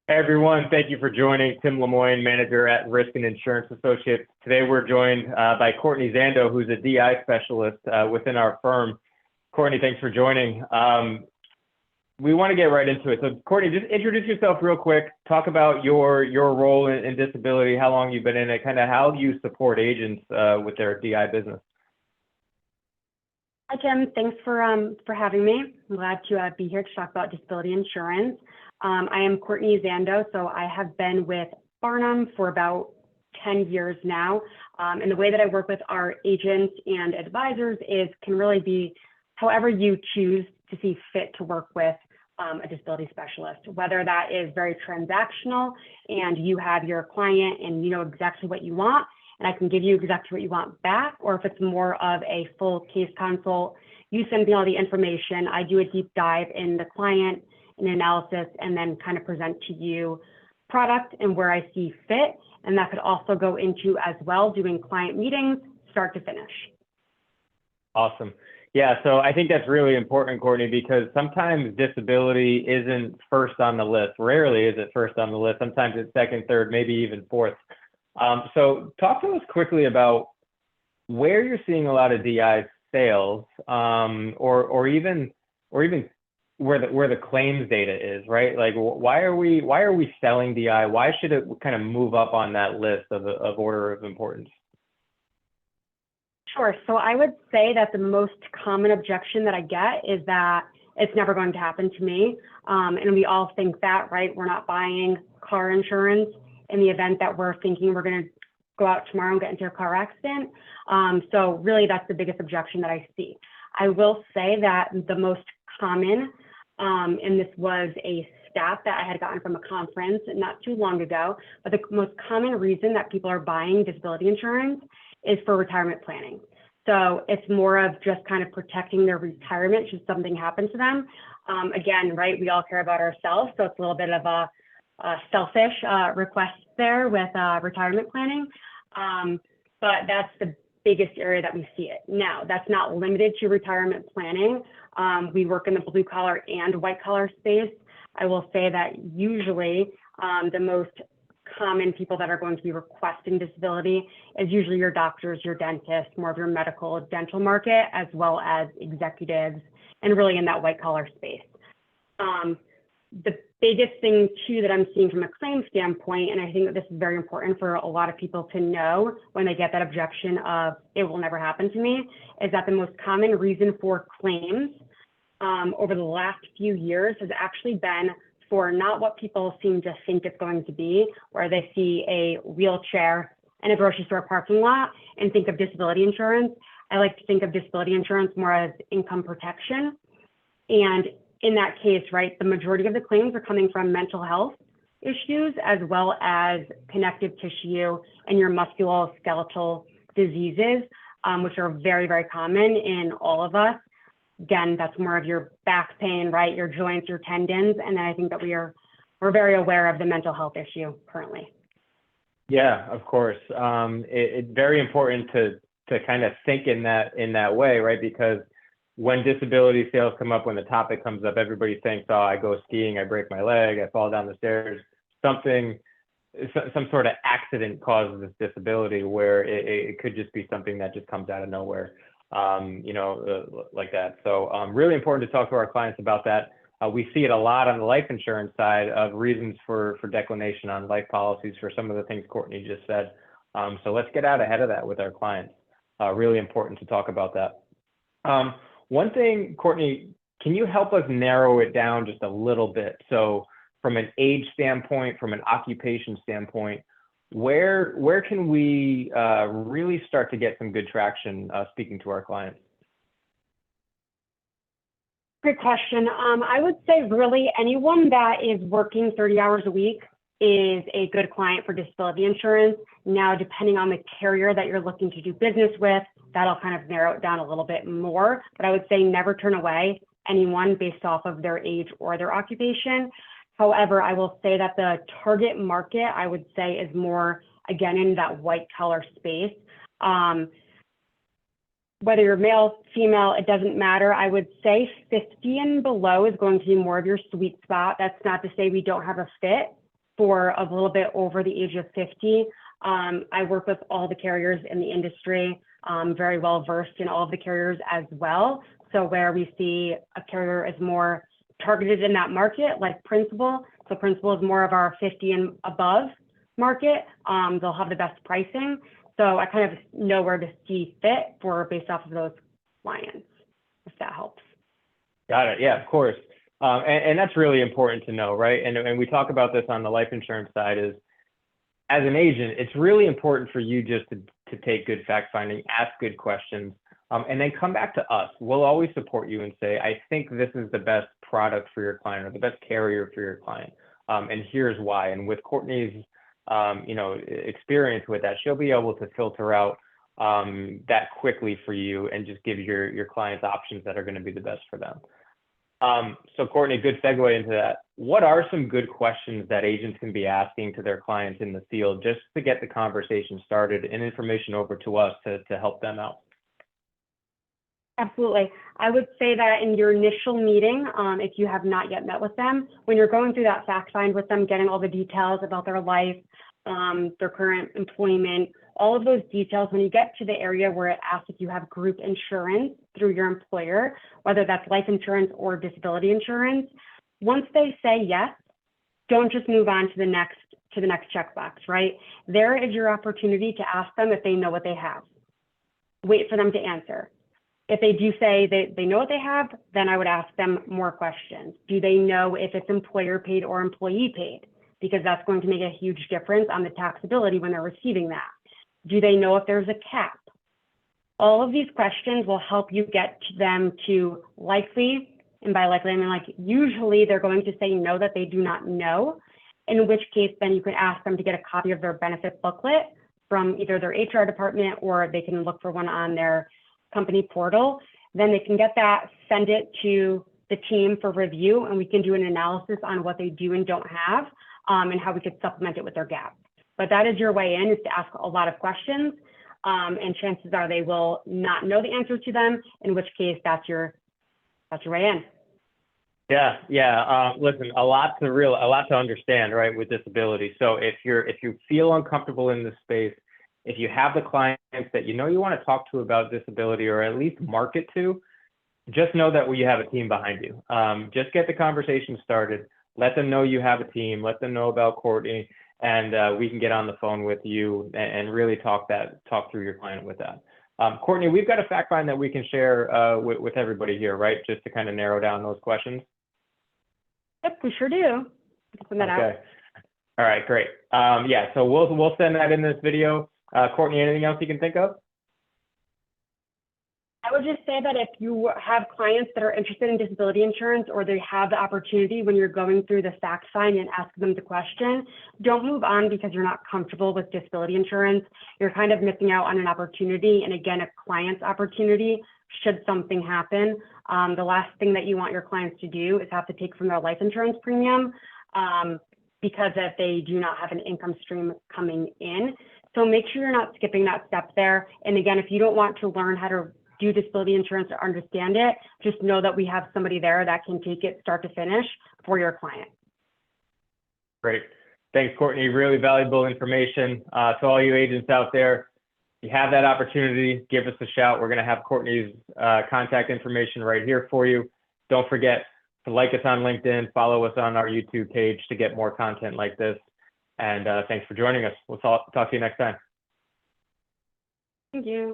Hey everyone, thank you for joining. Tim Lemoine, manager at Risk and Insurance Associates. Today we're joined by Kourtney Zando, who's a DI specialist within our firm. Kourtney, thanks for joining. We want to get right into it. So Kourtney, just introduce yourself real quick. Talk about your role in disability, how long you've been in it, kind of how you support agents with their DI business. Hi, Tim. Thanks for having me. I'm glad to be here to talk about disability insurance. I am Kourtney Zando, so I have been with Barnum for about 10 years now. And the way that I work with our agents and advisors can really be however you choose to see fit to work with a disability specialist, whether that is very transactional and you have your client and you know exactly what you want, and I can give you exactly what you want back, or if it's more of a full case consult, you send me all the information, I do a deep dive in the client, an analysis, and then kind of present to you product and where I see fit. And that could also go into as well doing client meetings, start to finish. Awesome. Yeah, so I think that's really important, Kourtney, because sometimes disability isn't first on the list. Rarely is it first on the list. Sometimes it's second, third, maybe even fourth. So talk to us quickly about where you're seeing a lot of DI sales, or even where the claims data is, right? Like, why are we selling DI? Why should it kind of move up on that list of order of importance? Sure. So I would say that the most common objection that I get is that it's never going to happen to me. And we all think that, right? We're not buying car insurance in the event that we're thinking we're going to go out tomorrow and get into a car accident. So really, that's the biggest objection that I see. I will say that the most common, and this was a stat that I had gotten from a conference not too long ago, but the most common reason that people are buying disability insurance is for retirement planning. So it's more of just kind of protecting their retirement should something happen to them. Again, right, we all care about ourselves, so it's a little bit of a selfish request there with retirement planning. But that's the biggest area that we see it. Now, that's not limited to retirement planning. We work in the blue collar and white collar space. I will say that usually the most common people that are going to be requesting disability is usually your doctors, your dentists, more of your medical dental market, as well as executives, and really in that white collar space. The biggest thing too that I'm seeing from a claim standpoint, and I think that this is very important for a lot of people to know when they get that objection of it will never happen to me, is that the most common reason for claims over the last few years has actually been for not what people seem to think it's going to be, where they see a wheelchair in a grocery store parking lot and think of disability insurance. I like to think of disability insurance more as income protection. And in that case, right, the majority of the claims are coming from mental health issues as well as connective tissue and your musculoskeletal diseases, which are very, very common in all of us. Again, that's more of your back pain, right? Your joints, your tendons. And then I think that we're very aware of the mental health issue currently. Yeah, of course. It's very important to kind of think in that way, right? Because when disability sales come up, when the topic comes up, everybody thinks, oh, I go skiing, I break my leg, I fall down the stairs, some sort of accident causes this disability, where it could just be something that just comes out of nowhere. Like that. So really important to talk to our clients about that. We see it a lot on the life insurance side of reasons for declination on life policies for some of the things Kourtney just said. So let's get out ahead of that with our clients. Really important to talk about that. One thing, Kourtney, can you help us narrow it down just a little bit? So from an age standpoint, from an occupation standpoint, where can we really start to get some good traction speaking to our clients? Great question. I would say really anyone that is working 30 hours a week is a good client for disability insurance. Now, depending on the carrier that you're looking to do business with, that'll kind of narrow it down a little bit more. But I would say never turn away anyone based off of their age or their occupation. However, I will say that the target market, I would say, is more, again, in that white collar space. Whether you're male, female, it doesn't matter. I would say 50 and below is going to be more of your sweet spot. That's not to say we don't have a fit for a little bit over the age of 50. I work with all the carriers in the industry, very well versed in all of the carriers as well. So where we see a carrier is more targeted in that market, like Principal. So Principal is more of our 50 and above market. They'll have the best pricing. So I kind of know where to see fit for based off of those clients, if that helps. Got it. Yeah, of course. And that's really important to know, right? And we talk about this on the life insurance side is, as an agent, it's really important for you just to take good fact finding, ask good questions, and then come back to us. We'll always support you and say, I think this is the best product for your client or the best carrier for your client. And here's why. And with Kourtney's experience with that, she'll be able to filter out that quickly for you and just give your clients options that are going to be the best for them. So Kourtney, good segue into that. What are some good questions that agents can be asking to their clients in the field just to get the conversation started and information over to us to help them out? Absolutely. I would say that in your initial meeting, if you have not yet met with them, when you're going through that fact find with them, getting all the details about their life, their current employment, all of those details, when you get to the area where it asks if you have group insurance through your employer, whether that's life insurance or disability insurance, once they say yes, don't just move on to the next checkbox, right? There is your opportunity to ask them if they know what they have. Wait for them to answer. If they do say they know what they have, then I would ask them more questions. Do they know if it's employer paid or employee paid? Because that's going to make a huge difference on the taxability when they're receiving that. Do they know if there's a cap? All of these questions will help you get them to likely, and by likely I mean like usually they're going to say no, that they do not know, in which case then you can ask them to get a copy of their benefit booklet from either their HR department or they can look for one on their company portal. Then they can get that, send it to the team for review, and we can do an analysis on what they do and don't have, and how we could supplement it with their gap. But that is your way in, is to ask a lot of questions, and chances are they will not know the answer to them, in which case that's your way in. Yeah. Listen, a lot to understand, right, with disability. So if you feel uncomfortable in this space, if you have the clients that you want to talk to about disability or at least market to, just know that we have a team behind you. Just get the conversation started. Let them know you have a team. Let them know about Kourtney, and we can get on the phone with you and really talk through your client with that. Kourtney, we've got a fact find that we can share with everybody here, right? Just to kind of narrow down those questions. Yep, we sure do. Send that out. All right, great. Yeah, so we'll send that in this video. Kourtney, anything else you can think of? I would just say that if you have clients that are interested in disability insurance, or they have the opportunity when you're going through the fact find and ask them the question, don't move on because you're not comfortable with disability insurance. You're kind of missing out on an opportunity, and again, a client's opportunity should something happen. The last thing that you want your clients to do is have to take from their life insurance premium because if they do not have an income stream coming in. So make sure you're not skipping that step there. And again, if you don't want to learn how to do disability insurance or understand it, just know that we have somebody there that can take it start to finish for your client. Great. Thanks, Kourtney. Really valuable information. To all you agents out there, if you have that opportunity, give us a shout. We're going to have Kourtney's contact information right here for you. Don't forget to like us on LinkedIn, follow us on our YouTube page to get more content like this. And thanks for joining us. We'll talk to you next time. Thank you.